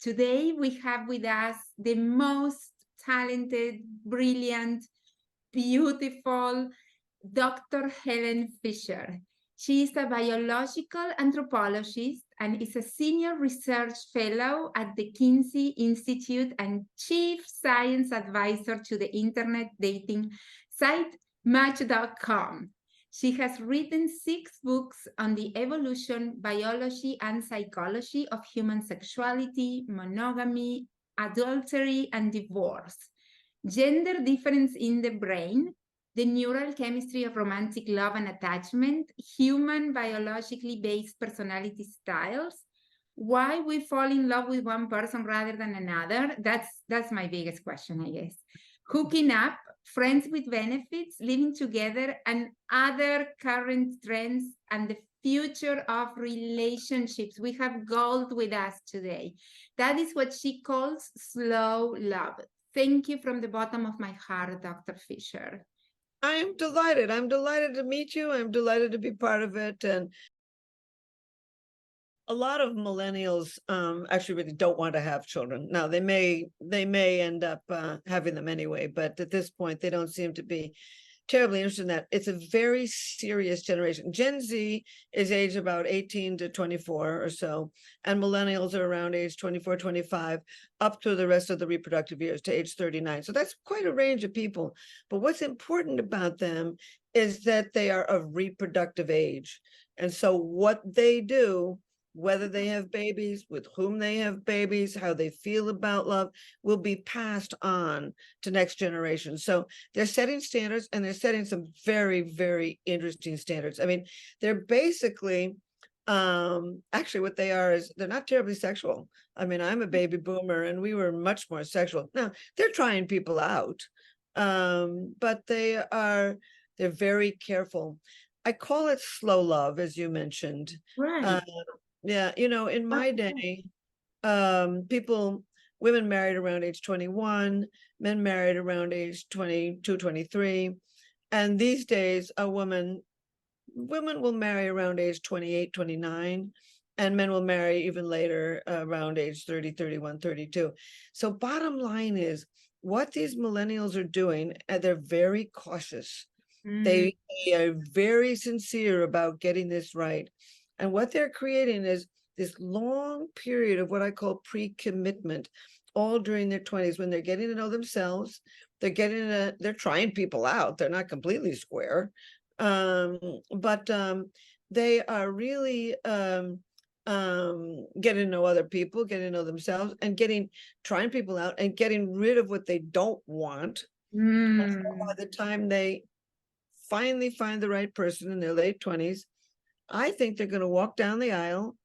Today, we have with us the most talented, brilliant, beautiful Dr. Hellen Fisher. She is a biological anthropologist and is a senior research fellow at the Kinsey Institute and chief science advisor to the internet dating site Match.com. She has written 6 books on the evolution, biology, and psychology of human sexuality, monogamy, adultery, and divorce, gender difference in the brain, the neural chemistry of romantic love and attachment, human biologically based personality styles, why we fall in love with one person rather than another. That's my biggest question, I guess. Hooking up, friends with benefits, living together, and other current trends and the future of relationships. We have gold with us today. That is what she calls slow love. Thank you from the bottom of my heart, Dr. Fisher. I am delighted. I'm delighted to meet you. I'm delighted to be part of it. And a lot of millennials actually really don't want to have children. Now they may end up having them anyway, but at this point they don't seem to be terribly interested in that. It's a very serious generation. Gen Z is age about 18 to 24 or so, and millennials are around age 24, 25, up to the rest of the reproductive years to age 39. So that's quite a range of people. But what's important about them is that they are of reproductive age. And so what they do, whether they have babies, with whom they have babies, how they feel about love, will be passed on to next generation. So they're setting standards, and they're setting some very, very interesting standards. I mean, they're basically, actually what they are is they're not terribly sexual. I mean, I'm a baby boomer and we were much more sexual. Now, they're trying people out, but they're very careful. I call it slow love, as you mentioned. Right. Yeah, in my day, women married around age 21, men married around age 22, 23. And these days, women will marry around age 28, 29, and men will marry even later around age 30, 31, 32. So bottom line is what these millennials are doing, they're very cautious. They are very sincere about getting this right. And what they're creating is this long period of what I call pre-commitment, all during their 20s, when they're getting to know themselves. They're trying people out. They're not completely square. But they are really getting to know other people, getting to know themselves, and trying people out and getting rid of what they don't want. And so by the time they finally find the right person in their late 20s, I think they're going to walk down the aisle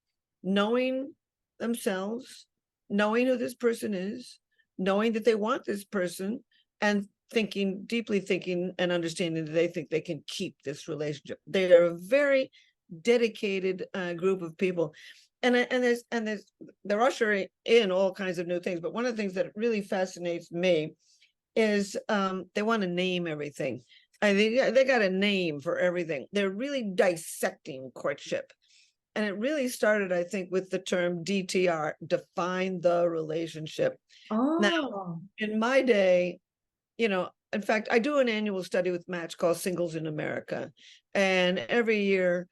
knowing themselves, knowing who this person is, knowing that they want this person, and deeply thinking and understanding that they think they can keep this relationship. They are a very dedicated group of people. And they're ushering in all kinds of new things. But one of the things that really fascinates me is they want to name everything. They got a name for everything. They're really dissecting courtship. And it really started, I think, with the term DTR, define the relationship. Now, in my day, in fact, I do an annual study with Match called Singles in America. And every year,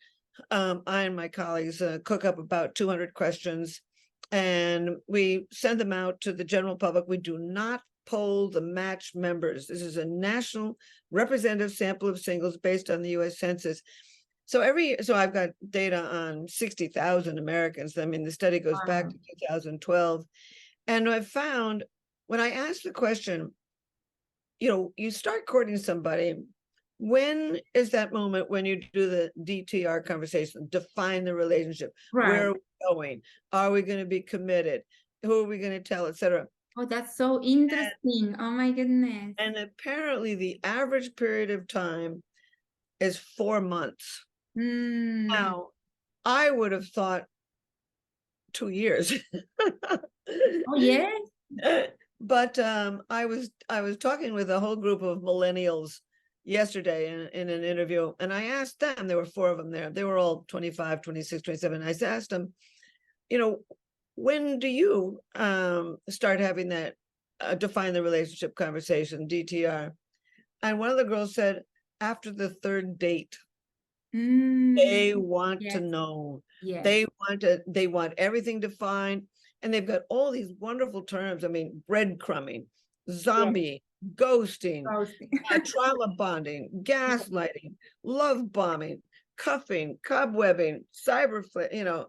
I and my colleagues cook up about 200 questions, and we send them out to the general public. We do not poll the Match members. This is a national representative sample of singles based on the US Census. So I've got data on 60,000 Americans. I mean, the study goes back to 2012. And I found when I asked the question, you start courting somebody, when is that moment when you do the DTR conversation, define the relationship? Right. Where are we going? Are we going to be committed? Who are we going to tell, etc.? Oh, that's so interesting. Oh my goodness. And apparently the average period of time is 4 months. Now, I would have thought 2 years. Oh, yes. But I was talking with a whole group of millennials yesterday in an interview, and I asked them, there were 4 of them there. They were all 25, 26, 27. I asked them, when do you start having that define the relationship conversation, DTR? And one of the girls said, after the third date, they want to Yes, know. yes. They want everything defined. And they've got all these wonderful terms. I mean, breadcrumbing, Yes. zombie, ghosting, Ghosting. trauma bonding, gaslighting, love bombing, cuffing, cobwebbing,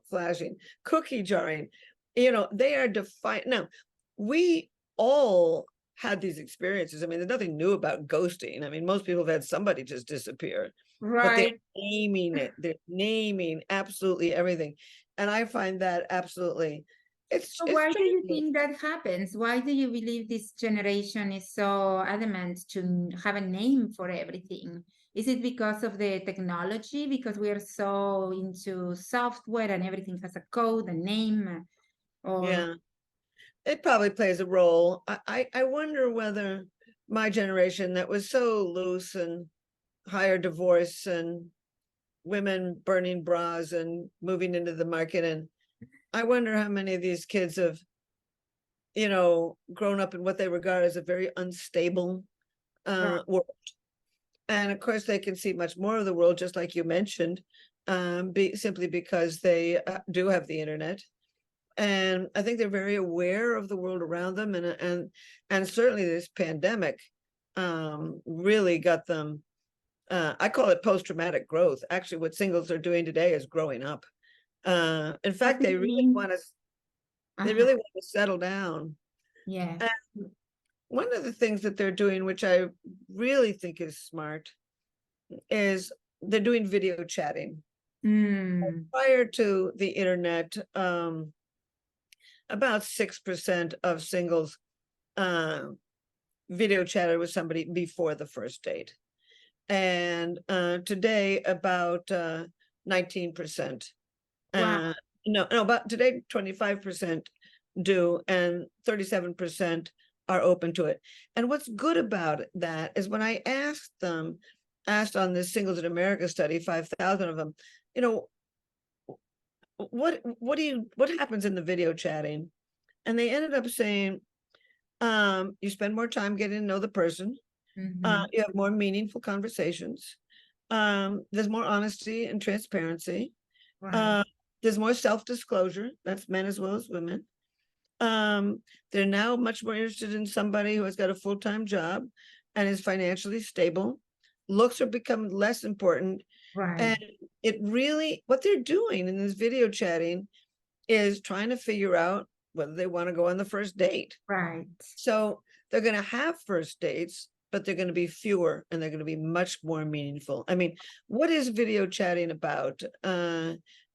flashing, cookie jarring. They are defined. Now, we all had these experiences. I mean, there's nothing new about ghosting. I mean, most people have had somebody just disappear, but they're Right. naming it. They're naming absolutely everything. And I find that absolutely, So it's why do you strange. think that happens? Why do you believe this generation is so adamant to have a name for everything? Is it because of the technology? Because we are so into software and everything has a code, a name, or Yeah. It probably plays a role. I wonder whether my generation that was so loose and higher divorce and women burning bras and moving into the market, and I wonder how many of these kids have, grown up in what they regard as a very unstable right, world. And of course, they can see much more of the world, just like you mentioned, simply because they do have the internet. And I think they're very aware of the world around them, and certainly this pandemic really got them. I call it post-traumatic growth. Actually, what singles are doing today is growing up. In what fact, do you mean? they Uh-huh. really want to settle down. Yes. And one of the things that they're doing, which I really think is smart, is they're doing video chatting. Mm, Prior to the internet, about 6% of singles video chatted with somebody before the first date. And today, about 19%. wow. No, about today, 25% do, and 37% are open to it. And what's good about that is when I asked on this Singles in America study, 5,000 of them, you know, what happens in the video chatting? And they ended up saying, you spend more time getting to know the person. Mm-hmm. You have more meaningful conversations. There's more honesty and transparency. Right, Uh, there's more self-disclosure. That's men as well as women. They're now much more interested in somebody who has got a full-time job and is financially stable. Looks are become less important. right, And what they're doing in this video chatting is trying to figure out whether they want to go on the first date. right. So they're going to have first dates, but they're going to be fewer and they're going to be much more meaningful. I mean, what is video chatting about?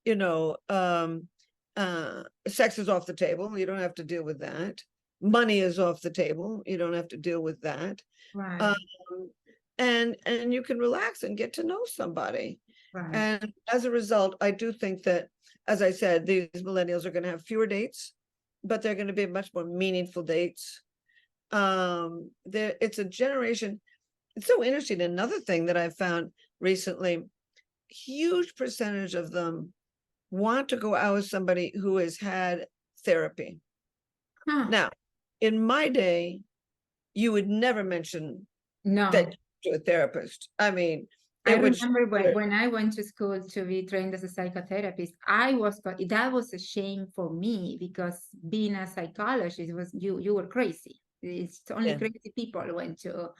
You know, Sex is off the table. You don't have to deal with that. Money is off the table. You don't have to deal with that. Right, Um, and you can relax and get to know somebody. right, And as a result, I do think that, as I said, these millennials are going to have fewer dates, but they're going to be much more meaningful dates. It's a generation. It's so interesting. Another thing that I've found recently, huge percentage of them want to go out with somebody who has had therapy. huh. Now, in my day, you would never mention that No, to a therapist. I mean, I it would remember when I went to school to be trained as a psychotherapist, that was a shame for me because being a psychologist was you were crazy. It's only yeah, crazy people went to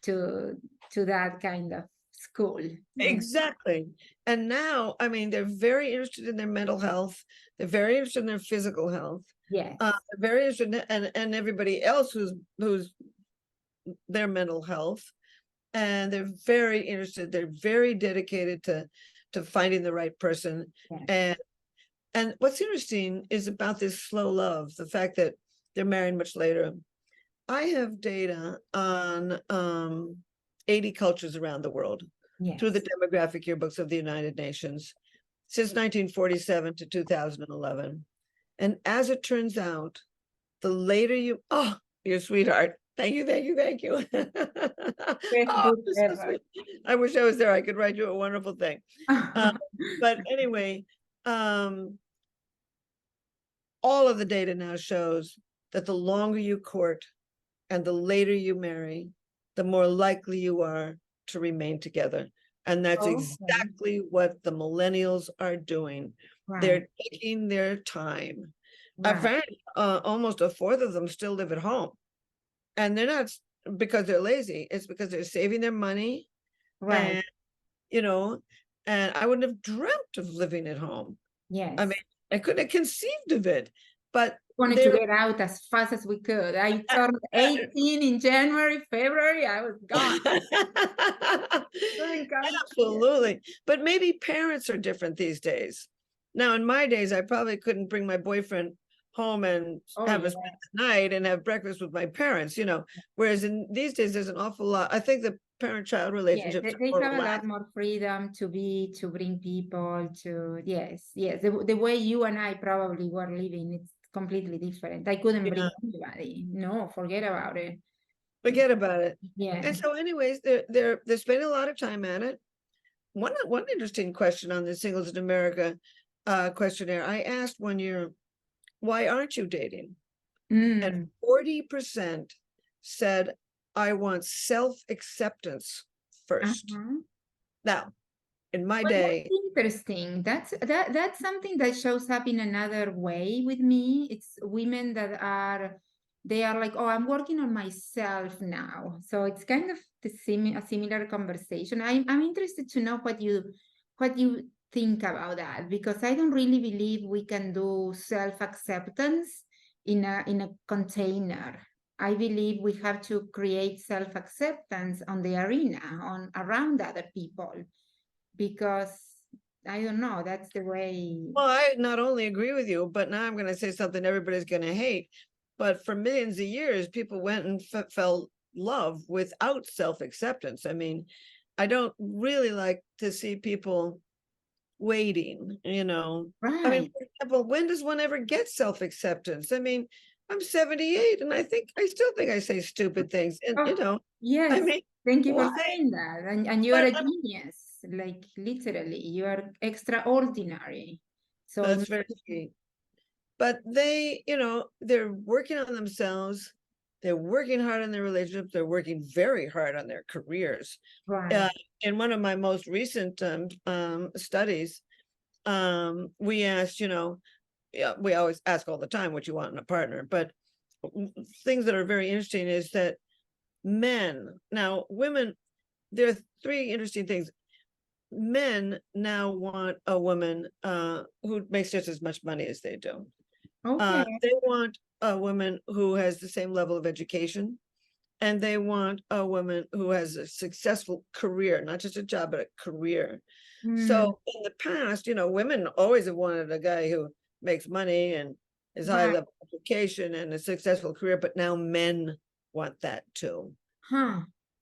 to that kind of school. And exactly. And now, I mean, they're very interested in their mental health. They're very interested in their physical health. yes, They're very interested and everybody else who's their mental health. And they're very interested. They're very dedicated to finding the right person. yes, And what's interesting is about this slow love, the fact that they're married much later. I have data on 80 cultures around the world through the yes. demographic yearbooks of the United Nations since 1947 to 2011. And as it turns out, the later you're a sweetheart. Thank you, thank you, thank you. Best Oh, book you're so ever. sweet. I wish I was there. I could write you a wonderful thing. But anyway, um, all of the data now shows that the longer you court and the later you marry, the more likely you are to remain together. And that's Okay. exactly what the millennials are doing. Right. They're taking their time. Right. Apparently, almost a fourth of them still live at home. And they're not because they're lazy. It's because they're saving their money. Right. And, you know, and I wouldn't have dreamt of living at home. Yes. I mean, I couldn't have conceived of it, but wanted to they're get out as fast as we could. I turned 18 in January, February, I was gone. Thank God. absolutely. But maybe parents are different these days. Now, in my days, I probably couldn't bring my boyfriend home and Oh, have yeah. us spend the night and have breakfast with my parents, you know. Whereas in these days, there's an awful lot. I think the parent-child Yes, relationships they are have a lot relaxed. more freedom to bring people to, yes, the way you and I probably were living, it's completely different. I couldn't bring Yeah, anybody. No, forget about it. forget about it. Yeah. And so, anyways, they're spending a lot of time at it. One interesting question on the Singles in America questionnaire, I asked one year, why aren't you dating? And 40% said, I want self-acceptance first. Uh-huh. Now, in my Well, day, that's interesting. That's something that shows up in another way with me. It's women that they are like, oh, I'm working on myself now. So it's kind of a similar conversation. I'm interested to know what you think about that, because I don't really believe we can do self-acceptance in a container. I believe we have to create self-acceptance on the arena, on around other people, because I don't know, that's the way. well, I not only agree with you, but now I'm going to say something everybody's going to hate. But for millions of years, people went and felt love without self-acceptance. I mean, I don't really like to see people waiting, you know. I mean, Right. for example, when does one ever get self-acceptance? I mean, I'm 78 and I still think I say stupid things. And you Oh, know, I yes. mean, Thank you for why? saying that. And you are But a genius, like literally, you are extraordinary. So that's very sweet. But they, you know, they're working on themselves. They're working hard on their relationships. They're working very hard on their careers. right. In one of my most recent studies, we asked, you know, yeah, we always ask all the time what you want in a partner, but things that are very interesting is that now women, there are three interesting things. Men now want a woman who makes just as much money as they do. Okay. They want a woman who has the same level of education, and they want a woman who has a successful career, not just a job, but a career. So in the past, you know, women always have wanted a guy who makes money and is high Right. level education and a successful career, but now men want that too. Huh.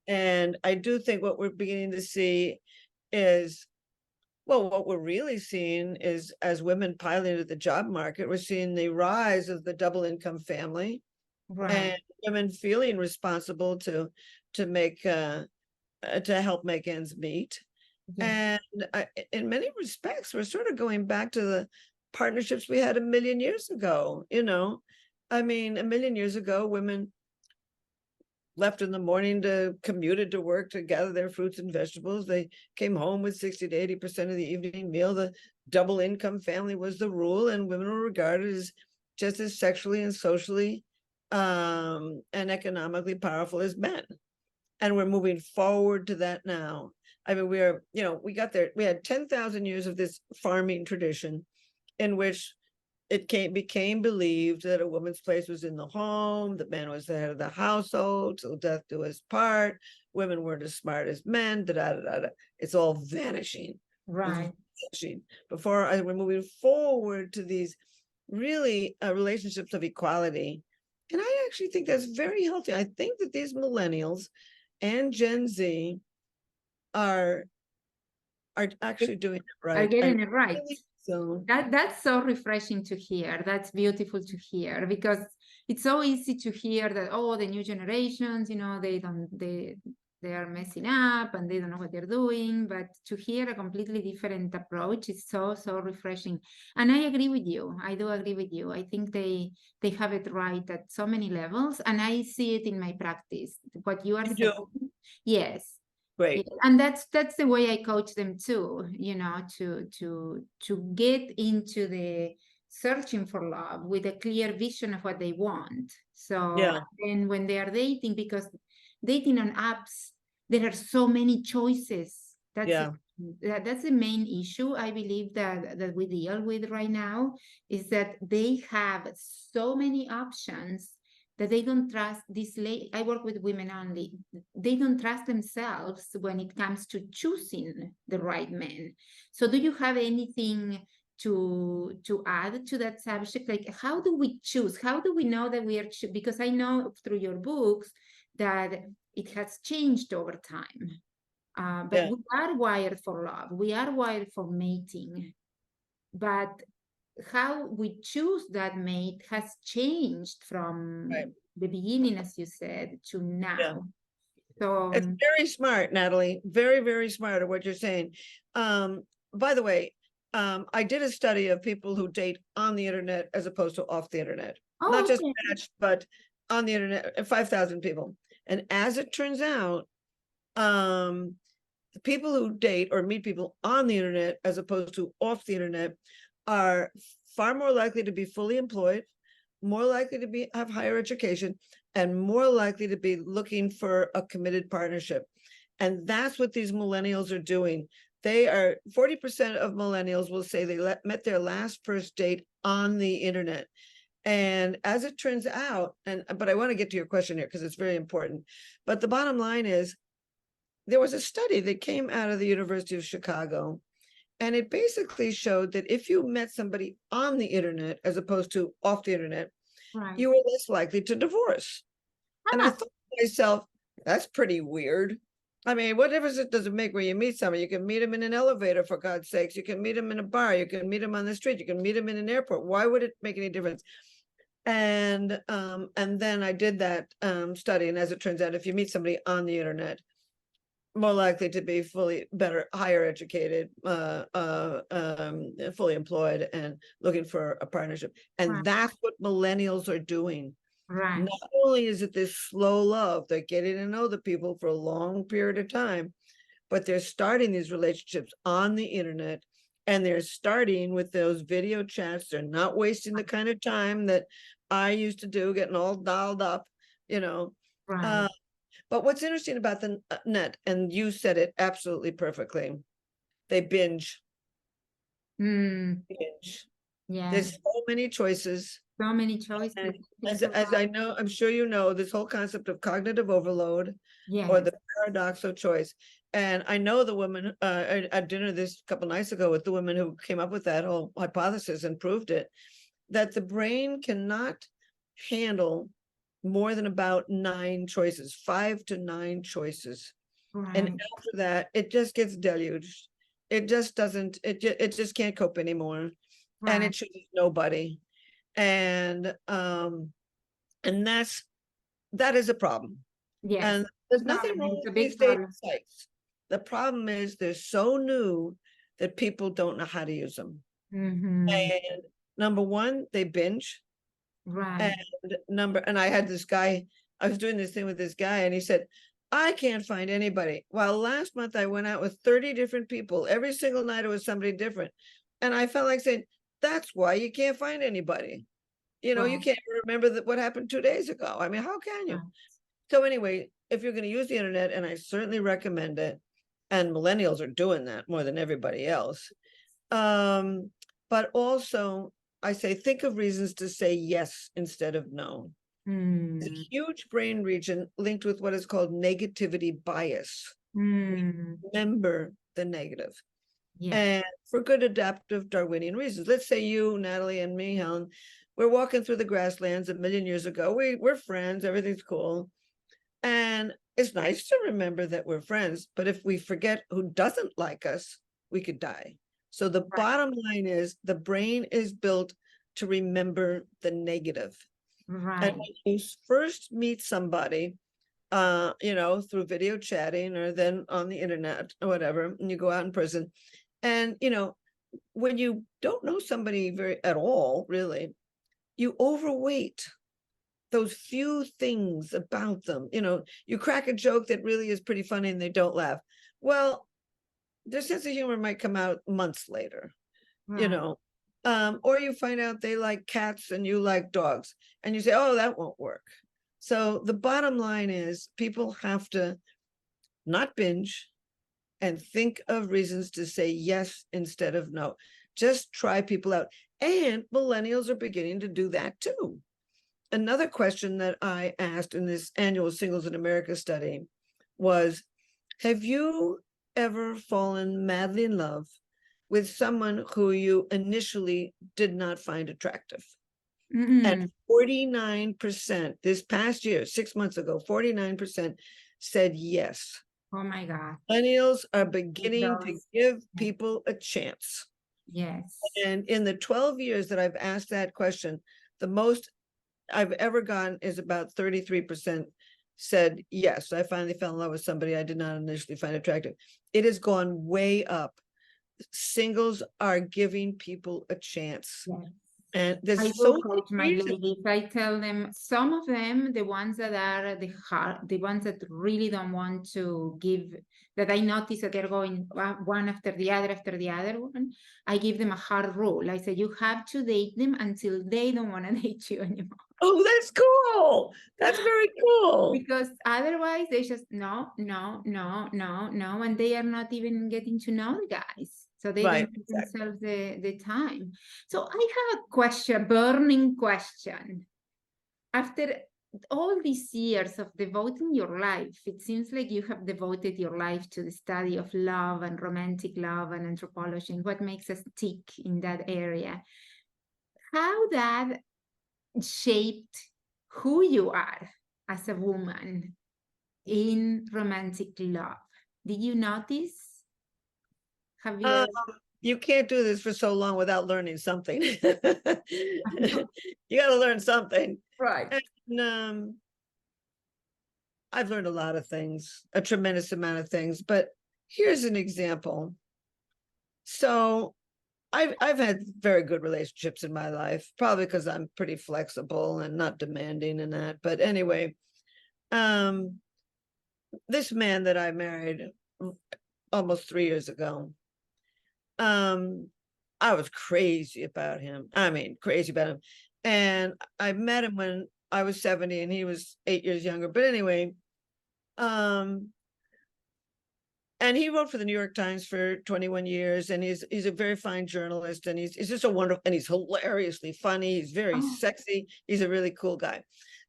And I do think what we're beginning to see is, well, what we're really seeing is as women pile into the job market, we're seeing the rise of the double income family Right. and women feeling responsible to make to help make ends meet. Yes. And in many respects, we're sort of going back to the partnerships we had a million years ago. You know, I mean, a million years ago, women left in the morning to commuted to work to gather their fruits and vegetables. They came home with 60 to 80% of the evening meal. The double income family was the rule, and women were regarded as just as sexually and socially and economically powerful as men. And we're moving forward to that now. I mean, we're, you know, we got there, we had 10,000 years of this farming tradition in which it became believed that a woman's place was in the home, the man was the head of the household, till death do us part, women weren't as smart as men, da da da da. It's all vanishing. Right. Vanishing. We're moving forward to these really relationships of equality. And I actually think that's very healthy. I think that these millennials and Gen Z are actually doing it Are right. getting it right. So That's so refreshing to hear. That's beautiful to hear, because it's so easy to hear that, oh, the new generations, you know, they are messing up and they don't know what they're doing. But to hear a completely different approach is so, so refreshing. And I agree with you. I do agree with you. I think they have it right at so many levels. And I see it in my practice. What you are You saying. do. Yes. Yeah, Great. and that's the way I coach them too, to get into the searching for love with a clear vision of what they want. So Yeah. then when they are dating, because dating on apps, there are so many choices. Yeah. That's the main issue I believe that we deal with right now, is that they have so many options that they don't trust this I work with women only. They don't trust themselves when it comes to choosing the right man. So do you have anything to add to that subject? Like, how do we choose? How do we know that we are because I know through your books that it has changed over time. But Yeah. we are wired for love. We are wired for mating. But how we choose that mate has changed from Right. the beginning, as you said, to Yeah. now. So, It's very smart, Natalie. Very, very smart at what you're saying. By the way, I did a study of people who date on the internet as opposed to off the internet. Not just okay. matched, but on the internet, 5,000 people. And as it turns out, the people who date or meet people on the internet as opposed to off the internet are far more likely to be fully employed, more likely to have higher education, and more likely to be looking for a committed partnership. And that's what these millennials are doing. They are 40% of millennials will say they met their last first date on the internet. And as it turns out, but I want to get to your question here because it's very important. But the bottom line is, there was a study that came out of the University of Chicago, and it basically showed that if you met somebody on the internet as opposed to off the internet, Right. you were less likely to divorce. And I Ah, thought to myself, that's pretty weird. I mean, what difference does it make when you meet somebody? You can meet them in an elevator, for God's sakes. You can meet them in a bar. You can meet them on the street. You can meet them in an airport. Why would it make any difference? And then I did that study, and as it turns out, if you meet somebody on the internet, more likely to be higher educated, fully employed, and looking for a partnership. And right. that's what millennials are doing. Right. Not only is it this slow love, they're getting to know the people for a long period of time, but they're starting these relationships on the internet, and they're starting with those video chats. They're not wasting the kind of time that I used to do, getting all dialed up, you know. Right. Uh, but what's interesting about the net, and you said it absolutely perfectly, they binge. Mm, Binge. There's yes. so many choices. So many choices. And It's a as lot. I know, I'm sure you know, this whole concept of cognitive overload or Yes. the paradox of choice. And I know the woman at dinner this couple nights ago with the woman who came up with that whole hypothesis and proved it, that the brain cannot handle more than about 9 choices, 5 to 9 choices. And Right. after that, it just gets deluged. It just doesn't, it just can't cope anymore. And Right. it chooses nobody. And that is a problem. Yes. And there's nothing Problem. wrong It's a with these big dating problem. sites. The problem is they're so new that people don't know how to use them. Mm-hmm. And number one, they binge. And Right. I had this guy, I was doing this thing with this guy, and he said, I can't find anybody. Well, last month I went out with 30 different people. Every single night it was somebody different. And I felt like saying, that's why you can't find anybody. You Right. can't remember what happened 2 days ago. I mean, how can you? Right. So anyway, if you're going to use the internet, and I certainly recommend it, and millennials are doing that more than everybody else. But also I say, think of reasons to say yes instead of no. There's Mm. a huge brain region linked with what is called negativity bias. Mm. Remember the negative. Yes. And for good adaptive Darwinian reasons. Let's say you, Natalie, and me, Helen, we're walking through the grasslands a million years ago. We're friends, everything's cool. And it's nice to remember that we're friends, but if we forget who doesn't like us, we could die. So the Right. bottom line is the brain is built to remember the negative. And Right. when you first meet somebody, through video chatting or then on the internet or whatever, and you go out in person. And, when you don't know somebody at all, really, you overweight those few things about them. You crack a joke that really is pretty funny and they don't laugh. Well, their sense of humor might come out months later, Right. or you find out they like cats and you like dogs, and you say, oh, that won't work. So the bottom line is people have to not binge and think of reasons to say yes instead of no. Just try people out. And millennials are beginning to do that too. Another question that I asked in this annual Singles in America study was, have you ever fallen madly in love with someone who you initially did not find attractive? And 49% this past year, 6 months ago, 49% said yes. Oh my God. Millennials are It beginning to does. give people a chance. Yes. And in the 12 years that I've asked that question, the most I've ever gotten is about 33% said, yes, I finally fell in love with somebody I did not initially find attractive. It has gone way up. Singles are giving people a chance. Yes. And I there's do so many coach my reasons. ladies. I tell them some of them, the ones that are the ones that really don't want to give, that I notice that they're going one after the other one. I give them a hard rule. I say you have to date them until they don't want to date you anymore. Oh, that's cool. That's very cool. Because otherwise they just no, and they are not even getting to know the guys. So they Right, don't give exactly. themselves the time. So I have a question, burning question. After all these years of devoting your life, it seems like you have devoted your life to the study of love and romantic love and anthropology and what makes us tick in that area. How that shaped who you are as a woman in romantic love. Did you notice? Have you Um, ever? you can't do this for so long without learning something. You got to learn something. Right. And I've learned a lot of things, a tremendous amount of things, but here's an example. So I've had very good relationships in my life, probably because I'm pretty flexible and not demanding and that. But anyway, this man that I married almost 3 years ago, I was crazy about him. I mean, crazy about him. And I met him when I was 70 and he was 8 years younger. But anyway, and he wrote for the New York Times for 21 years, and he's a very fine journalist, and he's just a wonderful, and he's hilariously funny. He's very Oh, sexy. He's a really cool guy.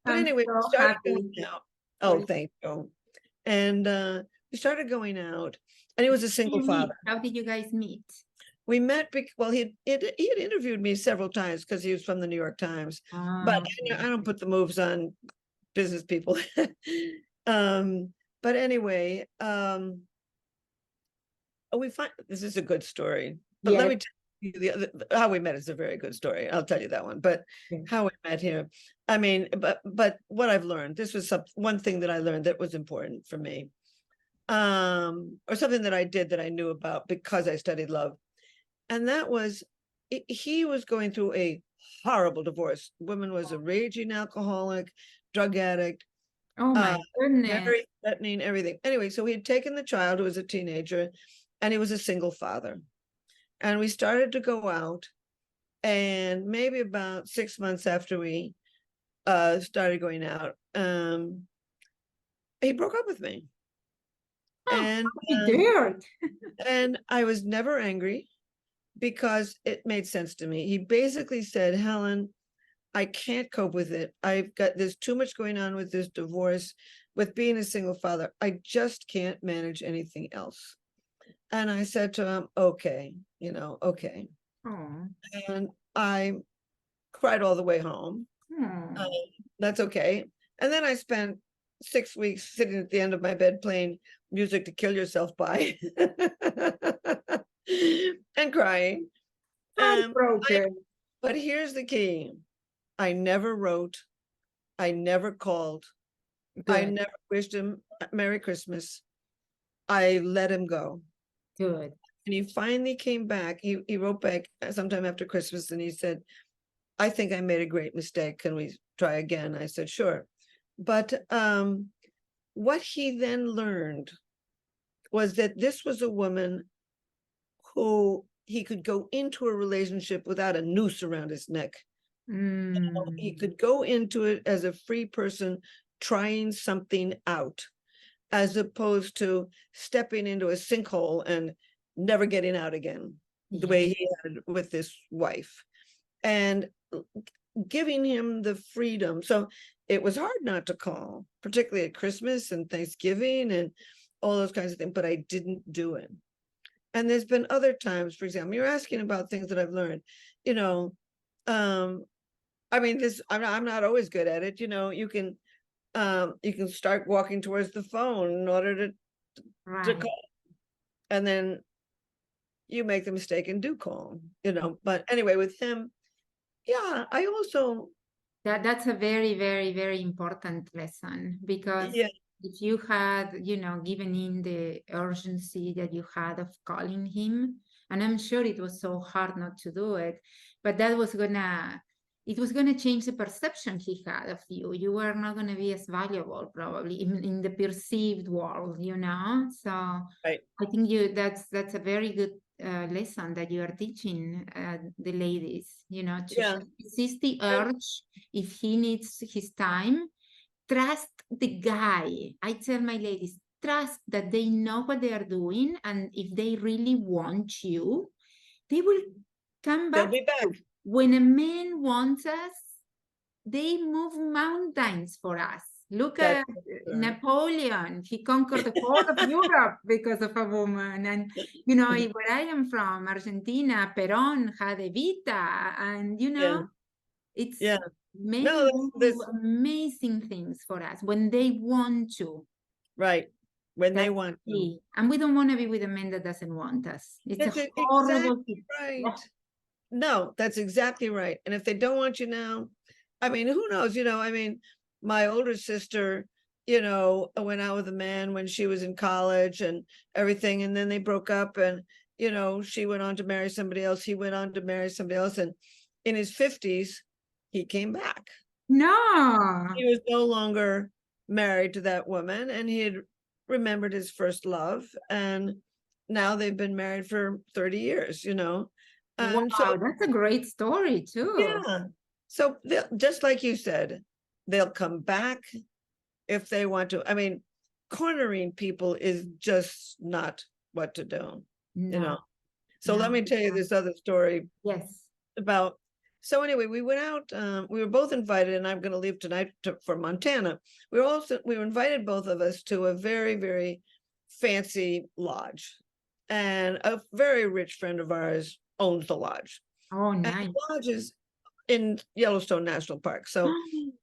But I'm anyway, we so started happy going out. for Oh, you. thank you. And we started going out, and he was a single You meet? father. How did you guys meet? We met, well, he had interviewed me several times because he was from the New York Times, but I don't put the moves on business people. But anyway, we find this is a good story, but let Yes. me tell you how we met is a very good story. I'll tell you that one, but Yes. how we met here, I mean, but what I've learned, this was one thing that I learned that was important for me, or something that I did that I knew about because I studied love, and that was he was going through a horrible divorce. Woman was a raging alcoholic, drug addict, Oh my goodness. very threatening, everything. Anyway, so he had taken the child who was a teenager, and he was a single father. And we started to go out, and maybe about 6 months after we started going out, he broke up with me. Oh, And he dared. and I was never angry because it made sense to me. He basically said, Helen, I can't cope with it. There's too much going on with this divorce, with being a single father. I just can't manage anything else. And I said to him, okay, okay. Oh. And I cried all the way home. That's okay. And then I spent 6 weeks sitting at the end of my bed playing music to kill yourself by and crying. Heartbroken. But here's the key. I never wrote, I never called, I Good, never wished him Merry Christmas. I let him go. good. And he finally came back. He wrote back sometime after Christmas and he said, I think I made a great mistake. Can we try again? I said, sure. But what he then learned was that this was a woman who he could go into a relationship without a noose around his neck. He Mm, could go into it as a free person trying something out, as opposed to stepping into a sinkhole and never getting out again, the yeah. way he had with this wife. And giving him the freedom. So it was hard not to call, particularly at Christmas and Thanksgiving and all those kinds of things, but I didn't do it. And there's been other times, for example, you're asking about things that I've learned, you know, I mean, I'm not always good at it. You can start walking towards the phone in order to Right. call, and then you make the mistake and do call, but anyway, with him, yeah, I also, That's a very, very, very important lesson because yeah, if you had, given in the urgency that you had of calling him, and I'm sure it was so hard not to do it, but it was gonna change the perception he had of you. You were not gonna be as valuable probably in the perceived world. So right, I think that's a very good lesson that you are teaching the ladies, to yeah, resist the and urge if he needs his time. Trust the guy. I tell my ladies, trust that they know what they are doing, and if they really want you, they will come they'll back be to back. you. When a man wants us, they move mountains for us. Look That's at for sure. Napoleon. He conquered the whole of Europe because of a woman. And, where I am from, Argentina, Perón had Evita. And, Yeah, it's yeah. men No, will do this amazing things for us when they want to. right, when they That's want to. key. And we don't want to be with a man that doesn't want us. It's a That's horrible exactly thing. right. No, that's exactly right. And if they don't want you now, I mean, who knows? I mean, my older sister, went out with a man when she was in college and everything, and then they broke up, and she went on to marry somebody else. He went on to marry somebody else, and in his 50s, he came back. No. He was no longer married to that woman, and he had remembered his first love, and now they've been married for 30 years. So Wow, that's a great story too. yeah, so just like you said, they'll come back if they want to. I mean, cornering people is just not what to do, you know. No, So let no. me tell you this other story Yes. about. So anyway, we went out. We were both invited, and I'm going to leave tonight for Montana. We were invited, both of us, to a very, very fancy lodge, and a very rich friend of ours owns the lodge. Oh, And nice. the lodge is in Yellowstone National Park, so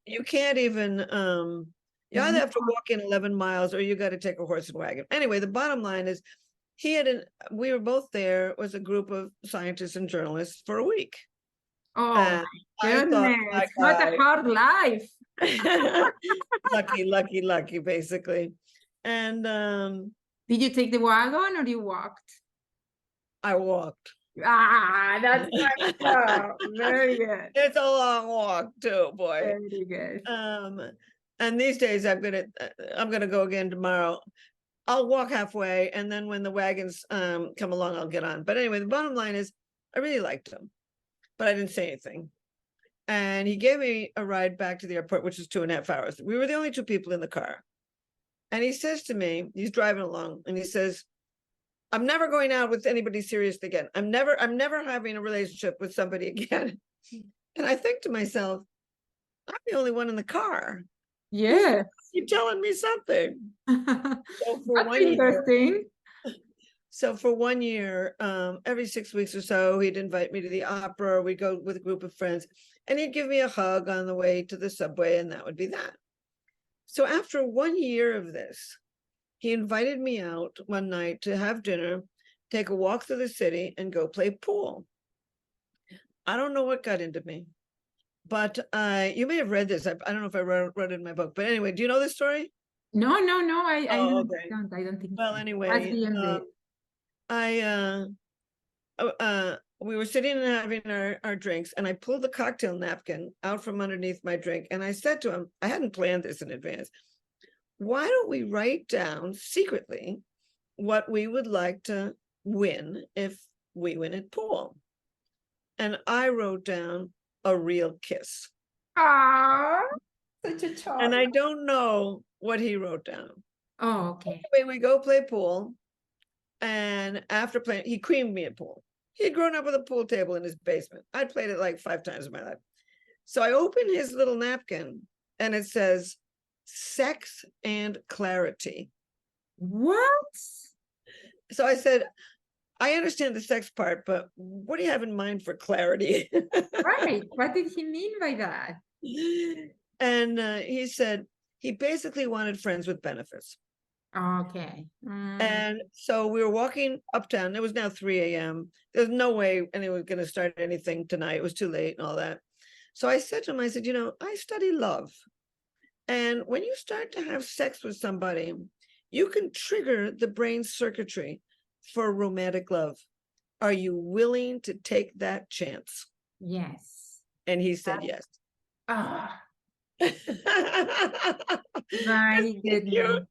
you can't even. You either have to Wow. walk in 11 miles, or you got to take a horse and wagon. Anyway, the bottom line is, we were both there. It was a group of scientists and journalists for a week. Oh And my I thought, my goodness, what a guy, hard life. lucky, lucky, lucky, basically. And Did you take the wagon or you walked? I walked. Ah, that's nice. Very good. It's a long walk too, boy. Very good. Um, and these days I'm gonna go again tomorrow. I'll walk halfway, and then when the wagons come along, I'll get on. But anyway, the bottom line is, I really liked him, but I didn't say anything. And he gave me a ride back to the airport, which is 2.5 hours. We were the only two people in the car. And he says to me, he's driving along, and he says, I'm never going out with anybody serious again. I'm never having a relationship with somebody again. And I think to myself, I'm the only one in the car. Yeah. You're telling me something. So for That's 1 year, interesting. every 6 weeks or so, he'd invite me to the opera. We'd go with a group of friends, and he'd give me a hug on the way to the subway, and that would be that. So after 1 year of this, he invited me out one night to have dinner, take a walk through the city, and go play pool. I don't know what got into me, But you may have read this. I don't know if I wrote it in my book, but anyway, do you know this story? No, no, no, I Oh, okay. I don't think Well, so. What's anyway, the end? I we were sitting and having our drinks, and I pulled the cocktail napkin out from underneath my drink, and I said to him, I hadn't planned this in advance. Why don't we write down secretly what we would like to win if we win at pool? And I wrote down a real kiss. Ah, such a And child. I don't know what he wrote down. Oh, okay. Anyway, we go play pool. And after playing, he creamed me at pool. He had grown up with a pool table in his basement. I'd played it like 5 times in my life. So I open his little napkin and it says, sex and clarity. What? So I said, I understand the sex part, but what do you have in mind for clarity? Right. What did he mean by that? And he said he basically wanted friends with benefits. Okay. And so we were walking uptown. It was now 3 a.m. There's no way anyone was going to start anything tonight. It was too late and all that. So I said to him, I said, I study love. And when you start to have sex with somebody, you can trigger the brain circuitry for romantic love. Are you willing to take that chance? Yes. And he said yes. Ah, Isn't my it goodness. cute?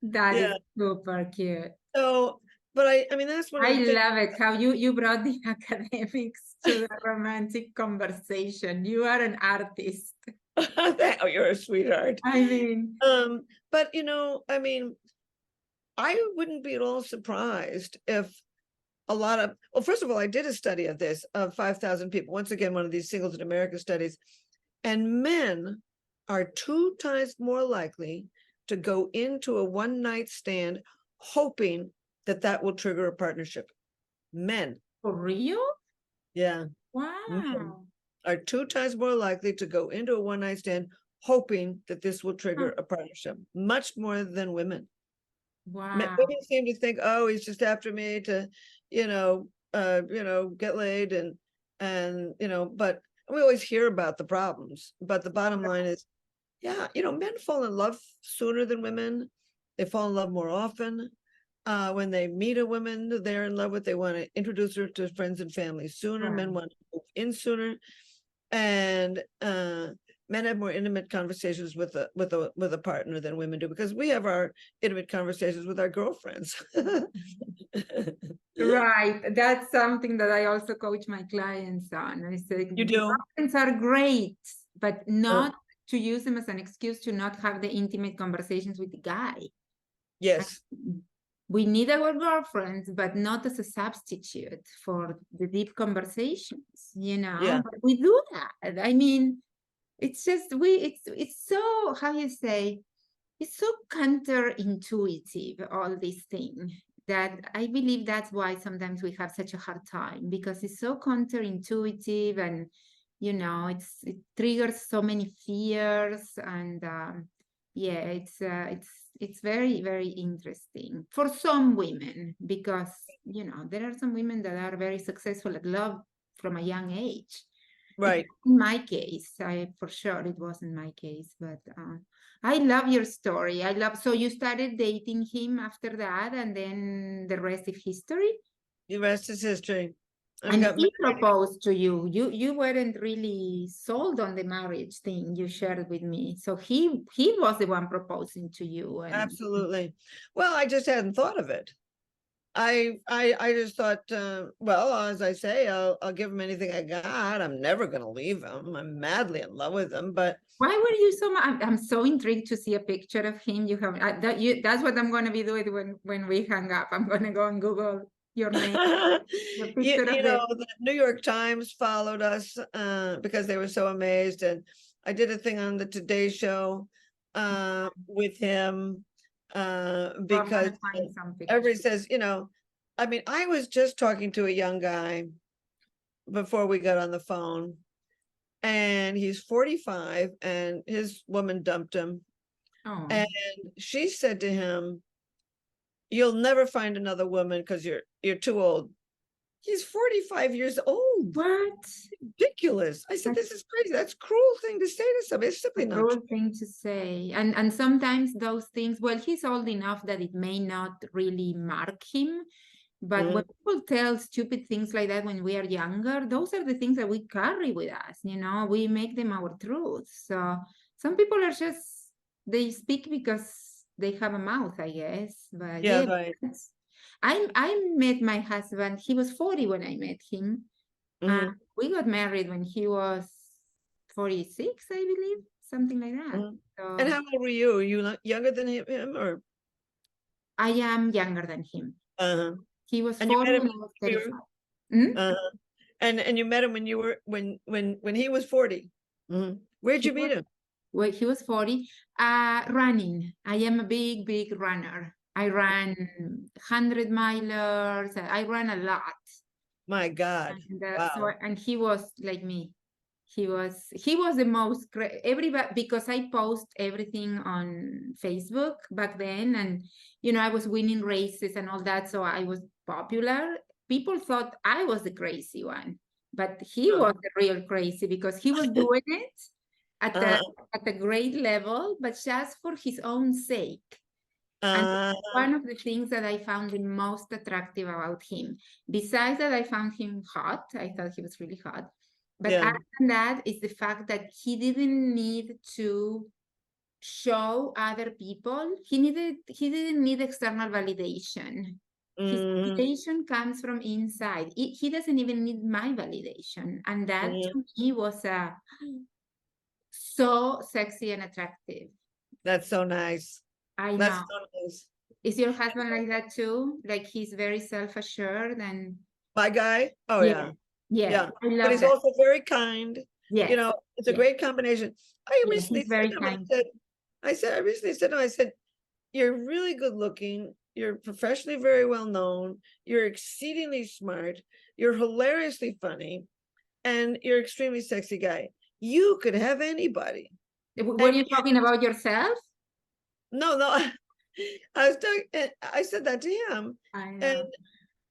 That is Yeah. super cute. So, but I mean, that's one of I the things. love it how you brought the academics to the romantic conversation. You are an artist. Oh, you're a sweetheart. I mean, But I mean, I wouldn't be at all surprised if well, first of all, I did a study of this of 5,000 people. Once again, one of these singles in America studies, and men are 2 times more likely to go into a one-night stand hoping that will trigger a partnership. Men, for real? yeah, men Wow. are 2 times more likely to go into a one-night stand hoping that this will trigger a partnership, much more than women. Wow. Women seem to think, oh, he's just after me to, get laid but we always hear about the problems. But the bottom line is, yeah, men fall in love sooner than women. They fall in love more often. When they meet a woman they're in love with, they want to introduce her to friends and family sooner. Right. Men want to move in sooner. And men have more intimate conversations with a partner than women do, because we have our intimate conversations with our girlfriends. Right. That's something that I also coach my clients on. I say You do? girlfriends are great, but Oh, not to use them as an excuse to not have the intimate conversations with the guy. yes. We need our girlfriends, but not as a substitute for the deep conversations, Yeah. But we do that. I mean, it's just it's so, how you say, it's so counterintuitive, all these things, that I believe that's why sometimes we have such a hard time, because it's so counterintuitive, and it triggers so many fears, and yeah, it's very, very interesting for some women, because there are some women that are very successful at love from a young age. Right. In my case, for sure it wasn't my case, but I love your story. So you started dating him after that, and then the rest is history. The rest is history. And we And got he married. proposed to you. You weren't really sold on the marriage thing you shared with me. So he was the one proposing to you. And Absolutely. Well, I just hadn't thought of it. I just thought, well, as I say, I'll give him anything I got. I'm never going to leave him. I'm madly in love with him. But why were you so much? I'm so intrigued to see a picture of him. You have that's what I'm going to be doing when we hang up. I'm going to go and Google your name. The picture of the New York Times followed us because they were so amazed. And I did a thing on the Today Show with him because everybody says, I mean, I was just talking to a young guy before we got on the phone, and he's 45, and his woman dumped him. Oh. And she said to him, you'll never find another woman because you're too old. He's 45 years old. What? Ridiculous. I said, That's this is crazy. That's a cruel thing to say to somebody. It's simply a not cruel true. thing to say. And sometimes those things, well, he's old enough that it may not really mark him. But when Mhm. people tell stupid things like that when we are younger, those are the things that we carry with us, you know, we make them our truths. So some people are just, they speak because they have a mouth, I guess. But Yeah, yeah, right. I met my husband, he was 40 when I met him. Mhm, We got married when he was 46, I believe, something like that. mhm. And So how old were you? Are you younger than him or? I am younger than him. Uh-huh. He was And you met 40 him and I was when you were, 35. Hmm? uh-huh. And you met him when you were when he was 40. Mhm. Where'd He you meet was him? Well, he was 40. Running. I am a big, big runner. I ran 100 milers. I ran a lot. My God. And Wow. and he was like me. He was the most everybody, because I post everything on Facebook back then, and you know I was winning races and all that, so I was popular. People thought I was the crazy one, but he Huh. was the real crazy because he was doing it at the Uh, at a great level, but just for his own sake. And uh, one of the things that I found the most attractive about him, besides that I found him hot, I thought he was really hot. But yeah. other than that is the fact that he didn't need to show other people. He didn't need external validation. His Mhm, validation comes from inside. He doesn't even need my validation. And that mhm. to me was so sexy and attractive. That's so nice. I That's know. so nice. Is your husband like that too? Like he's very self-assured and My guy? Oh yeah, yeah. yeah, Yeah. I But love he's that. also very kind. You Yes, know, it's a yes, great combination. I yeah, recently he's said very to him, kind. I recently said to him, I said, you're really good looking. You're professionally very well known. You're exceedingly smart. You're hilariously funny. And you're extremely sexy guy. You could have anybody. Were And you talking about yourself? no, no, I was talking, I said that to him. I And know.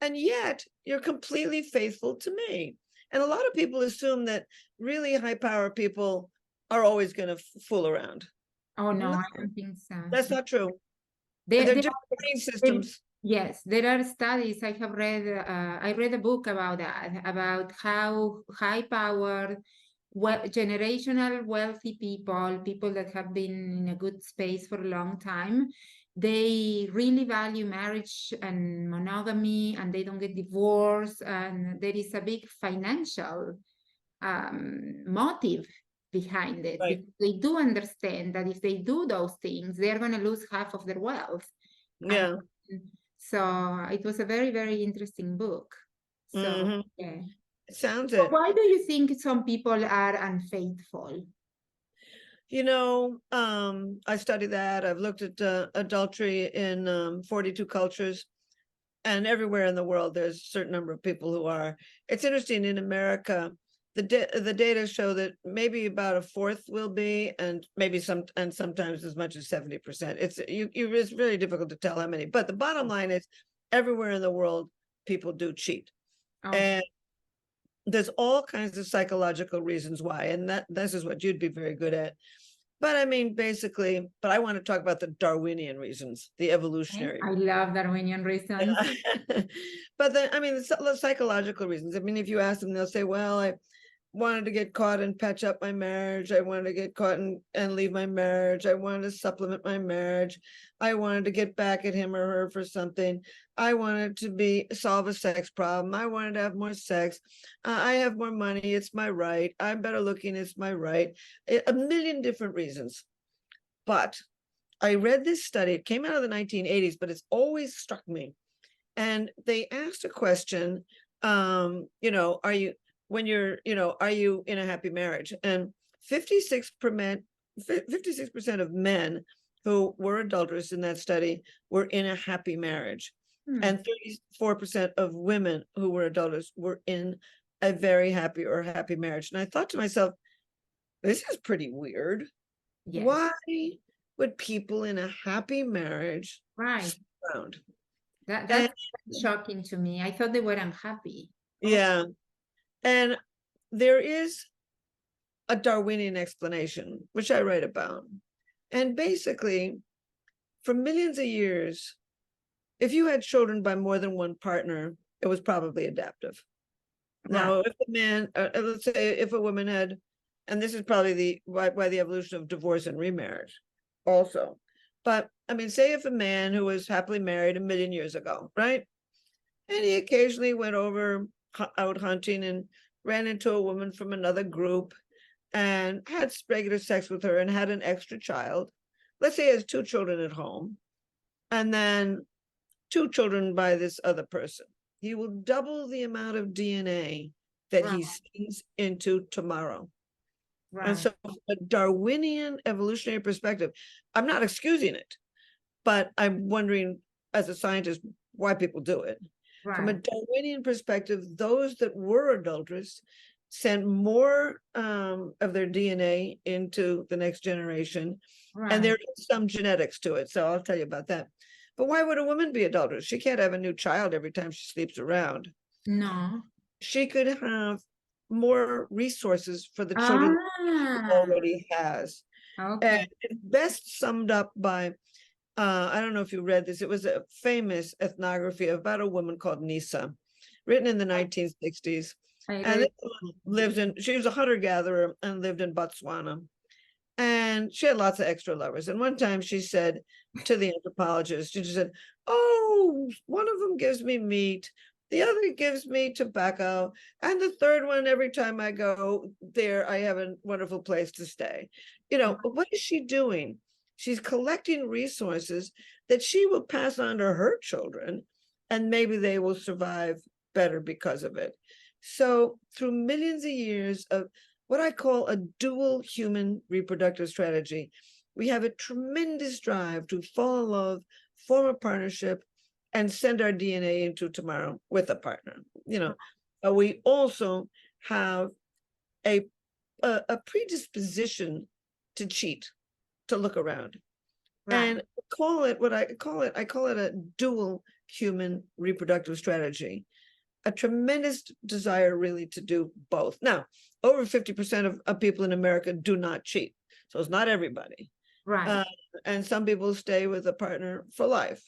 and yet you're completely faithful to me. And a lot of people assume that really high power people are always going to fool around. Oh no, No, I don't think so. that's not true. There, They're there different brain there- systems. yes, there are studies I have read. I read a book about that, about how high-powered, generational wealthy people that have been in a good space for a long time, they really value marriage and monogamy, and they don't get divorced, and there is a big financial motive behind it Right. because they do understand that if they do those things, they're going to lose half of their wealth. And Yeah. so it was a very, very interesting book. So, Hmm. yeah. It sounds So it. why do you think some people are unfaithful? I study that. I've looked at adultery in 42 cultures, and everywhere in the world, there's a certain number of people who are. It's interesting in America. The data show that maybe about a fourth will be, and maybe sometimes as much as 70%. It's very difficult to tell how many. But the bottom line is, everywhere in the world, people do cheat, Okay. and there's all kinds of psychological reasons why, and this is what you'd be very good at. But I mean, basically, but I want to talk about the Darwinian reasons, the evolutionary. I love Darwinian reasons. Yeah. But then, I mean, the psychological reasons. I mean, if you ask them, they'll say, well, I wanted to get caught and patch up my marriage. I wanted to get caught and leave my marriage. I wanted to supplement my marriage. I wanted to get back at him or her for something. I wanted to solve a sex problem. I wanted to have more sex. I have more money. It's my right. I'm better looking. It's my right. A million different reasons. But I read this study. It came out of the 1980s, but it's always struck me. And they asked a question, are you, when you're, are you in a happy marriage? And 56%, 56% of men who were adulterous in that study were in a happy marriage. Hmm. And 34% of women who were adulterous were in a very happy or happy marriage. And I thought to myself, this is pretty weird. Yes. Why would people in a happy marriage Right. stick around? That's And shocking to me. I thought they were unhappy. Oh, yeah, And there is a Darwinian explanation, which I write about. And basically, for millions of years, if you had children by more than one partner, it was probably adaptive. Now, if a man, let's say if a woman had, and this is probably why the evolution of divorce and remarriage also. But I mean, say if a man who was happily married 1,000,000 years ago, right? And he occasionally went out hunting and ran into a woman from another group and had regular sex with her and had an extra child. Let's say he has 2 children at home and then 2 children by this other person. He will double the amount of DNA that he sees into tomorrow. And so, from a Darwinian evolutionary perspective, I'm not excusing it, but I'm wondering, as a scientist, why people do it. From a Darwinian perspective, those that were adulterous sent more of their DNA into the next generation, and there is some genetics to it. So I'll tell you about that. But why would a woman be adulterous? She can't have a new child every time she sleeps around. No. She could have more resources for the children she already has. Okay. And it's best summed up by, I don't know if you read this, it was a famous ethnography about a woman called Nisa, written in the 1960s. And she was a hunter-gatherer and lived in Botswana. And she had lots of extra lovers. And one time she said to the anthropologist, she said, oh, one of them gives me meat, the other gives me tobacco, and the third one, every time I go there, I have a wonderful place to stay. You know, what is she doing? She's collecting resources that she will pass on to her children, and maybe they will survive better because of it. So through millions of years of what I call a dual human reproductive strategy, we have a tremendous drive to fall in love, form a partnership, and send our DNA into tomorrow with a partner. You know, we also have a predisposition to cheat, to look around, and I call it a dual human reproductive strategy. A tremendous desire really to do both. Now, over 50% of people in America do not cheat. So it's not everybody. And some people stay with a partner for life.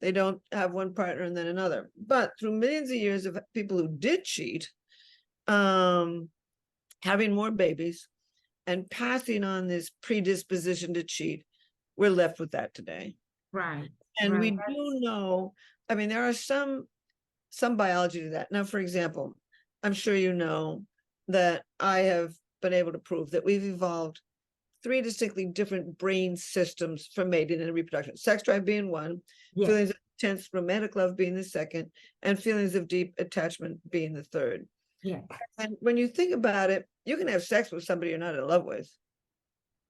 They don't have one partner and then another. But through millions of years of people who did cheat, having more babies and passing on this predisposition to cheat, we're left with that today. And we do know, I mean, there are some biology to that. Now, for example, I'm sure you know that I have been able to prove that we've evolved 3 distinctly different brain systems for mating and reproduction. Sex drive being one, feelings of intense romantic love being the second, and feelings of deep attachment being the third. And when you think about it, you can have sex with somebody you're not in love with.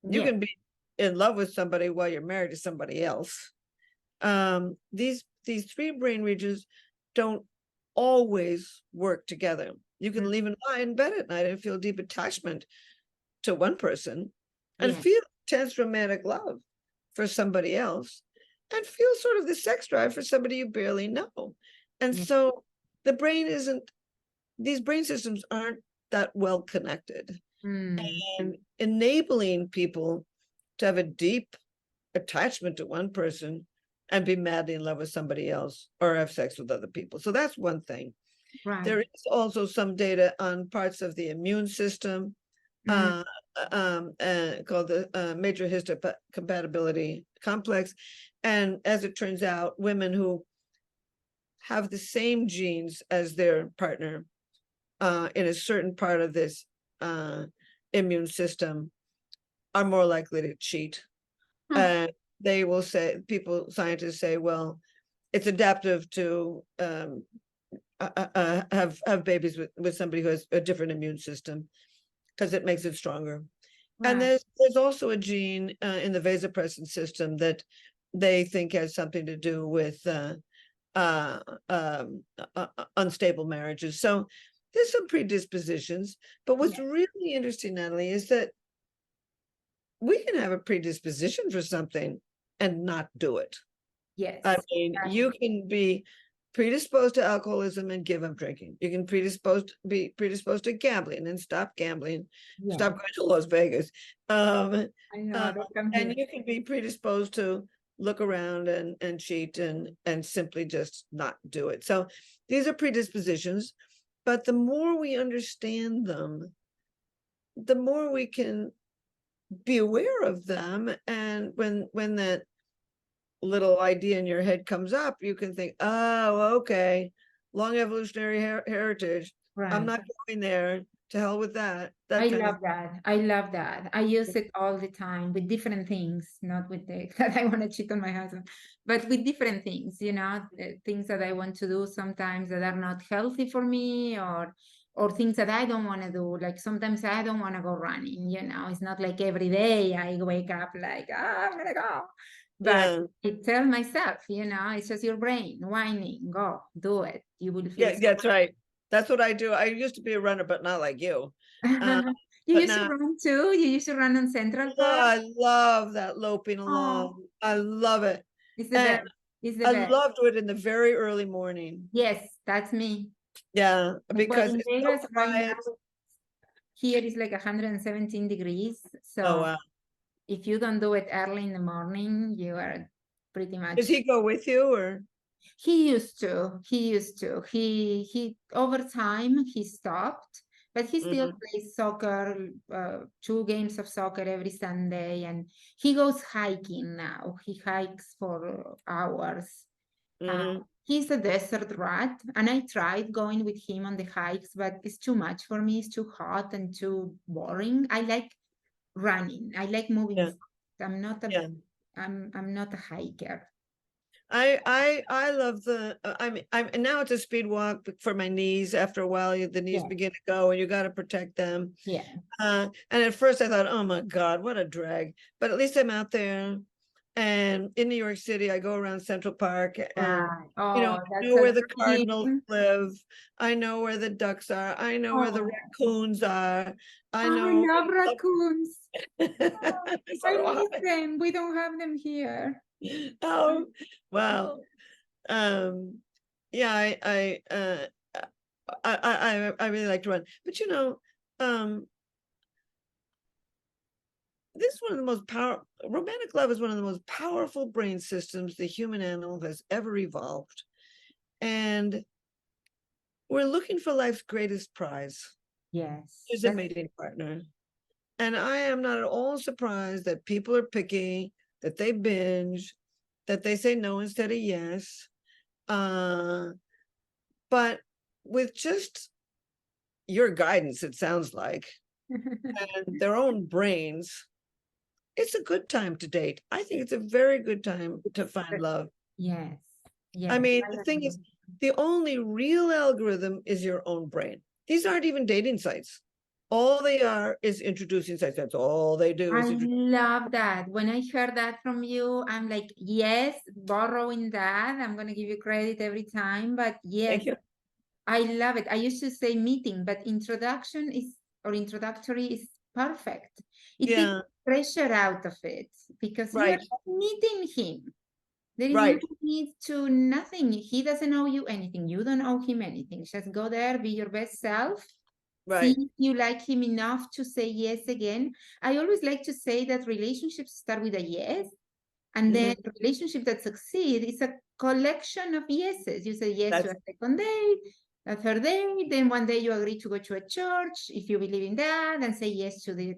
You can be in love with somebody while you're married to somebody else. These 3 brain regions don't always work together. You can even lie in bed at night and feel deep attachment to one person and feel intense romantic love for somebody else and feel sort of the sex drive for somebody you barely know. And so these brain systems aren't that well connected. And enabling people to have a deep attachment to one person and be madly in love with somebody else or have sex with other people. So that's one thing. There is also some data on parts of the immune system called the major histocompatibility complex. And as it turns out, women who have the same genes as their partner in a certain part of this immune system are more likely to cheat. And they will say, scientists say, well, it's adaptive to have babies with somebody who has a different immune system because it makes it stronger. And there's also a gene in the vasopressin system that they think has something to do with unstable marriages. So there's some predispositions, but what's really interesting, Natalie, is that we can have a predisposition for something and not do it. I mean, you can be predisposed to alcoholism and give up drinking. You can be predisposed to gambling and stop gambling, Yeah, stop going to Las Vegas. I know. Uh, Don't come and here. you can be predisposed to look around and cheat and simply just not do it. So these are predispositions, but the more we understand them, the more we can be aware of them. And when that little idea in your head comes up, you can think, oh, okay, long evolutionary heritage. I'm Right. not going there. To hell with that. That I kind of love that. I love that. I use it all the time with different things, not with the that I want to cheat on my husband, but with different things, things that I want to do sometimes that are not healthy for me, or things that I don't want to do. Like sometimes I don't want to go running, It's not like every day I wake up like, I'm gonna go. But yeah. I tell myself, it's just your brain whining, go, do it. You will feel Yeah, so that's right. That's what I do. I used to be a runner, but not like you. Uh, You but used to now, run too? You used to run on Central oh, Park? I love that loping Oh, along. I love it. it's the And best. It's the I best. love to it in the very early morning. Yes, that's me. Yeah, Well, because in it's so Vegas right quiet. now, here is like 117 degrees. Oh, So wow. if you don't do it early in the morning, you are pretty Does much. he go with you or? He used to. He used to. He over time he stopped, but he still Mhm, plays soccer, 2 games of soccer every Sunday, and he goes hiking now. He hikes for hours. Uh, mhm. he's a desert rat, and I tried going with him on the hikes, but it's too much for me. It's too hot and too boring. I like running. I like moving Yeah, fast. I'm not a yeah. I'm not a hiker. I love I'm and now it's a speed walk for my knees. After a while, the knees Yeah, begin to go, and you got to protect them. yeah. And at first, I thought, oh my God, what a drag! But at least I'm out there. And in New York City, I go around Central Park, and Right. I Oh, that's know a where the cardinals dream. live. I know where the ducks are. I know where the Oh, raccoons are. I I know. love raccoons. Oh, So I do miss I. them. We don't have them here. Oh, well, um, yeah, I really like to run, but um, this is one of the most romantic love is one of the most powerful brain systems the human animal has ever evolved. And we're looking for life's greatest prize, Yes, is a that's mating partner. And I am not at all surprised that people are picky, that they binge, that they say no instead of yes. Uh, but with just your guidance, it sounds like, and their own brains, it's a good time to date. I think it's a very good time to find love. yes, I yes. mean, I the thing is, agree. the only real algorithm is your own brain. These aren't even dating sites. All they are is introducing sites. That's all they do I is introduce. love that. When I heard that from you, I'm like, yes, borrowing that. I'm going to give you credit every time. But yes, Thank you. I love it. I used to say meeting, but introductory is perfect. It takes Yeah, pressure out of it because you are right, meeting him. There is no right, need to nothing. He doesn't owe you anything. You don't owe him anything. Just go there, be your best self. See right. if you like him enough to say yes again. I always like to say that relationships start with a yes, and then Mhm. relationship that succeed is a collection of yeses. You say yes to That's a second date, a third date, then one day you agree to go to a church if you believe in that, and say yes to the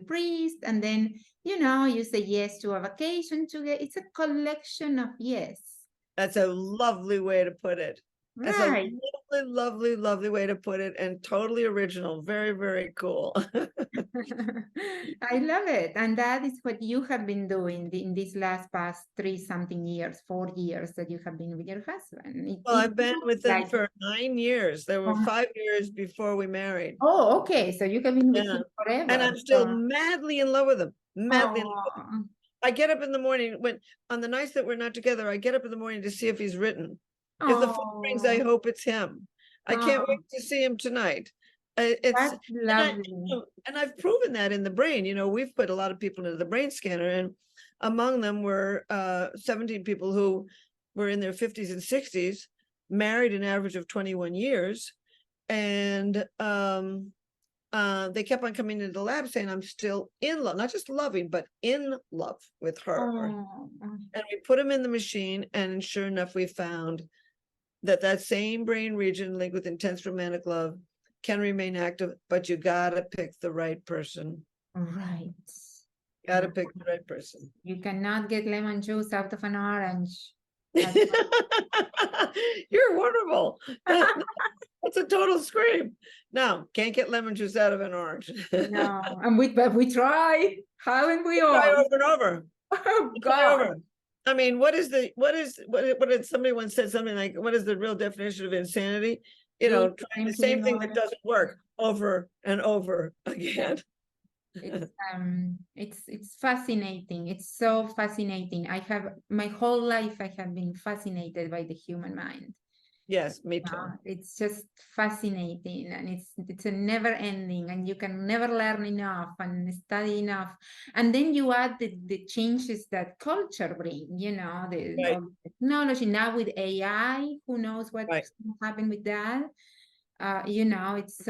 priest, and then you say yes to a vacation together. It's a collection of yes. That's a lovely way to put it. That's a Right. lovely, lovely, lovely way to put it, and totally original. Very, very cool. I love it. And that is what you have been doing in these last past 3 something years, 4 years that you have been with your husband. Well, I've been Looks with them like, for 9 years. There were 5 years before we married. oh, okay. So you have been with Yeah. him And forever. I'm still madly in love with him. Madly in love. Oh, I get up in the morning on the nights that we're not together, I get up in the morning to see if he's written. If the phone rings, I oh, hope it's him. I can't oh, wait to see him tonight. It's that's lovely. and I've proven that in the brain. We've put a lot of people into the brain scanner, and among them were 17 people who were in their 50s and 60s, married an average of 21 years. And they kept on coming into the lab saying, I'm still in love, not just loving, but in love with her. Oh, And we put them in the machine, and sure enough, we found that same brain region linked with intense romantic love can remain active, but you gotta pick the right person. right. Gotta pick the right person. You cannot get lemon juice out of an orange. That's You're wonderful. That's a total scream. No, can't get lemon juice out of an orange. no, and but we try, haven't we Try all? over and over. Oh Try God. over. I mean, what did somebody once said something like, what is the real definition of insanity? You know, Do trying the same thing that doesn't work over and over again. It's fascinating. It's so fascinating. My whole life I have been fascinated by the human mind. Yes, me too. It's just fascinating, and it's a never ending, and you can never learn enough and study enough. And then you add the changes that culture bring, Right. all the technology now with AI, who knows what's Right. going to happen with that. It's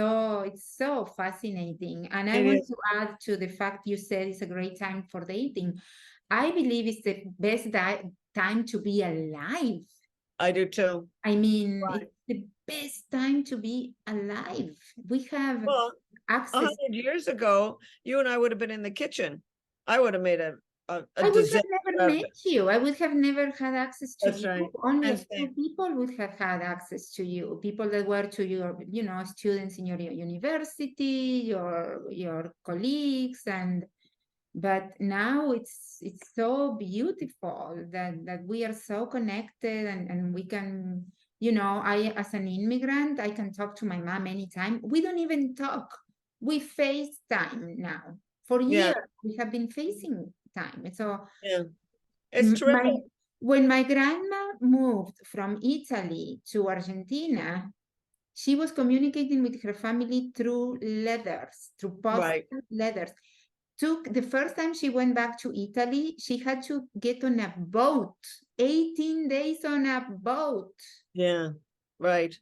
so fascinating. And I It want is. to add to the fact you said it's a great time for dating. I believe it's the best time to be alive. I do too. I mean, Right. it's the best time to be alive. We have Well, access. 100 years ago, you and I would have been in the kitchen. I would have made a I would have disaster never out of met it. you. I would have never had access to That's you. right. Only a And few same. people would have had access to you. People that were to your, students in your university, your colleagues, but now it's so beautiful that we are so connected, and we can, I, as an immigrant, I can talk to my mom anytime. We don't even talk. We FaceTime now. For Yeah. years, we have been facing time. So Yeah. It's terrific. when my grandma moved from Italy to Argentina, she was communicating with her family through letters, through postal letters. The first time she went back to Italy, she had to get on a boat, 18 days on a boat. Yeah, right.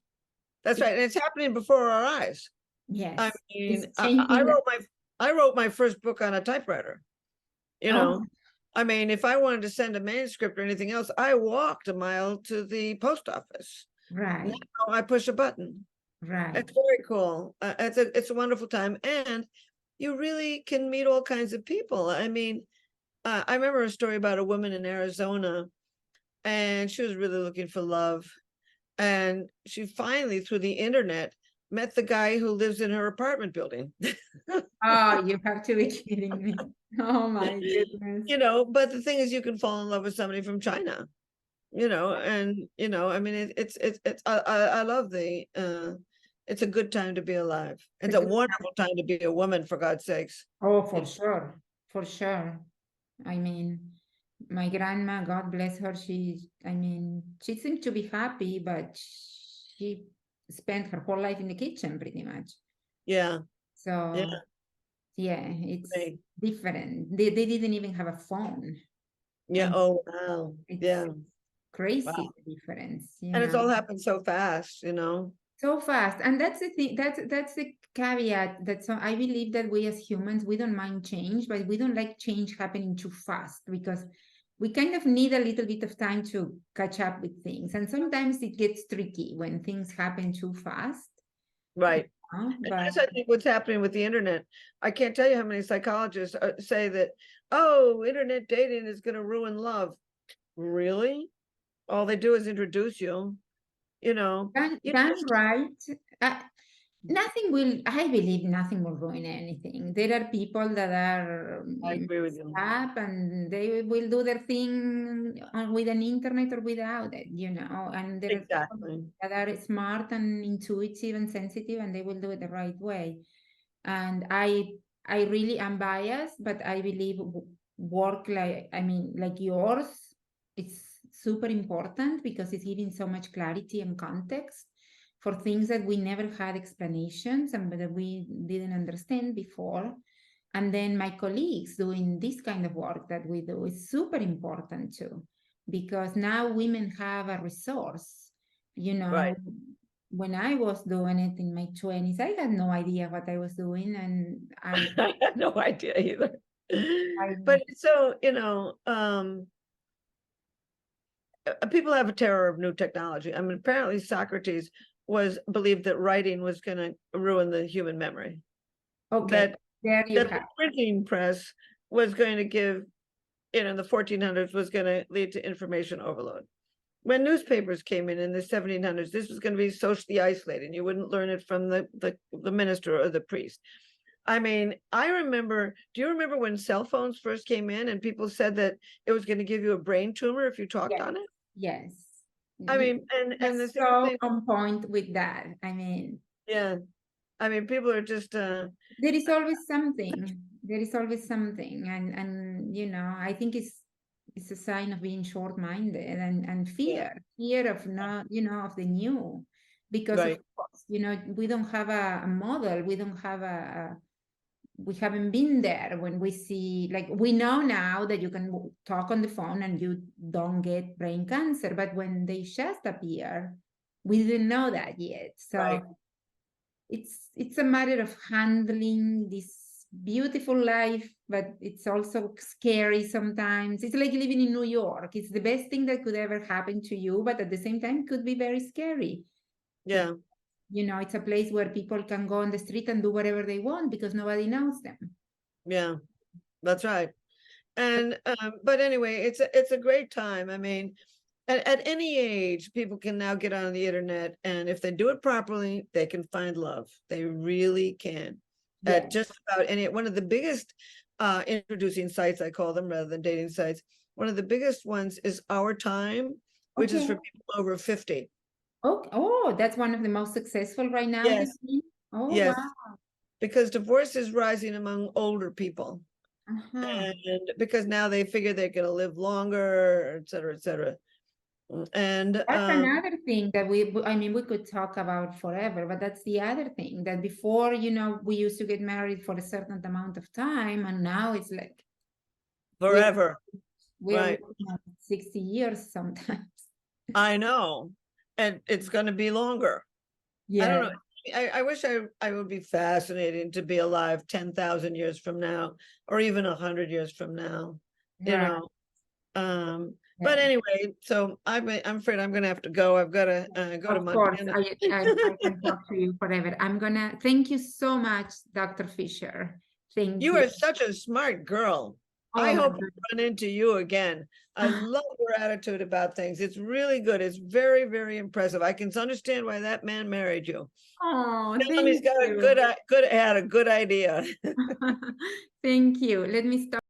That's right. And it's happening before our eyes. Yes. I mean, It's changing. I wrote my first book on a typewriter. I mean, if I wanted to send a manuscript or anything else, I walked a mile to the post office. Right. Now I push a button. Right. It's very cool. It's a wonderful time, and you really can meet all kinds of people. I mean, I remember a story about a woman in Arizona, and she was really looking for love, and she finally, through the internet, met the guy who lives in her apartment building. Oh, you have to be kidding me. Oh my goodness. But the thing is, you can fall in love with somebody from China, and I mean, I love it's a good time to be alive. It's a wonderful time to be a woman, for God's sakes. Oh, for sure. For sure. I mean, my grandma, God bless her, she seemed to be happy, but she spent her whole life in the kitchen pretty much. Yeah. So, yeah, it's Right. different. They didn't even have a phone. Yeah. Oh, wow. Yeah. Crazy Wow. the difference. And it's all happened so fast, So fast. And that's the thing, that's the caveat that I believe that we as humans, we don't mind change, but we don't like change happening too fast, because we kind of need a little bit of time to catch up with things. And sometimes it gets tricky when things happen too fast. Right. But That's, I think, what's happening with the internet. I can't tell you how many psychologists say that, oh, internet dating is going to ruin love. Really? All they do is introduce you, done right. I believe nothing will ruin anything. There are people that are I agree with you. up, and they will do their thing with an internet or without it, and there are people that are smart and intuitive and sensitive, and they will do it the right way. And I really am biased, but I believe work like yours, it's super important, because it's giving so much clarity and context for things that we never had explanations and that we didn't understand before. And then my colleagues doing this kind of work that we do is super important too, because now women have a resource you know, Right. when I was doing it in my 20s, I had no idea what I was doing. And I had no idea either. I, But so, people have a terror of new technology. I mean, apparently Socrates believed that writing was going to ruin the human memory. okay, That there you that the have. printing press was going to give, in the 1400s, was going to lead to information overload. When newspapers came in the 1700s, this was going to be socially isolated. You wouldn't learn it from the minister or the priest. I mean, do you remember when cell phones first came in and people said that it was going to give you a brain tumor if you talked Yes, on it? yes. I You, mean, and the that's same so thing, on point with that. I mean, yeah. I mean, people are just there is always something. There is always something, and I think it's a sign of being short-minded and yeah, fear of not, of the new, because of right, course, we don't have a model, we don't have we haven't been there when we see, like, we know now that you can talk on the phone and you don't get brain cancer, but when they just appear, we didn't know that yet. So right, it's a matter of handling this beautiful life, but it's also scary sometimes. It's like living in New York. It's the best thing that could ever happen to you, but at the same time could be very scary. yeah, It's a place where people can go on the street and do whatever they want because nobody knows them. yeah, that's right. And but anyway, it's a great time. I mean, at any age, people can now get on the internet, and if they do it properly, they can find love. They really can. At Yeah. just about any one of the biggest introducing sites, I call them, rather than dating sites. One of the biggest ones is Our Time, which is Okay. for people over 50. Okay. Oh, that's one of the most successful right now, you Yes, think? Oh, yes, wow. because divorce is rising among older people. Uh-huh. And because now they figure they're going to live longer, et cetera, et cetera. And That's another thing that I mean, we could talk about forever, but that's the other thing that before, we used to get married for a certain amount of time, and now it's like we're forever, we're right? looking at 60 years sometimes. I know. And it's going to be longer. I don't Yeah, know. I wish I would be fascinating to be alive 10,000 years from now, or even 100 years from now, you right. know. But Yeah. anyway, so I'm afraid I'm gonna have to go. I've got to go to Of course, Montana. I can talk to you forever. I'm gonna thank you so much, Dr. Fisher. Thank You you. are such a smart girl. I Oh my hope I God. run into you again. I love your attitude about things. It's really good. It's very, very impressive. I can understand why that man married you. Oh, Tell him he's thank got you. had a good idea. Thank you. Let me stop.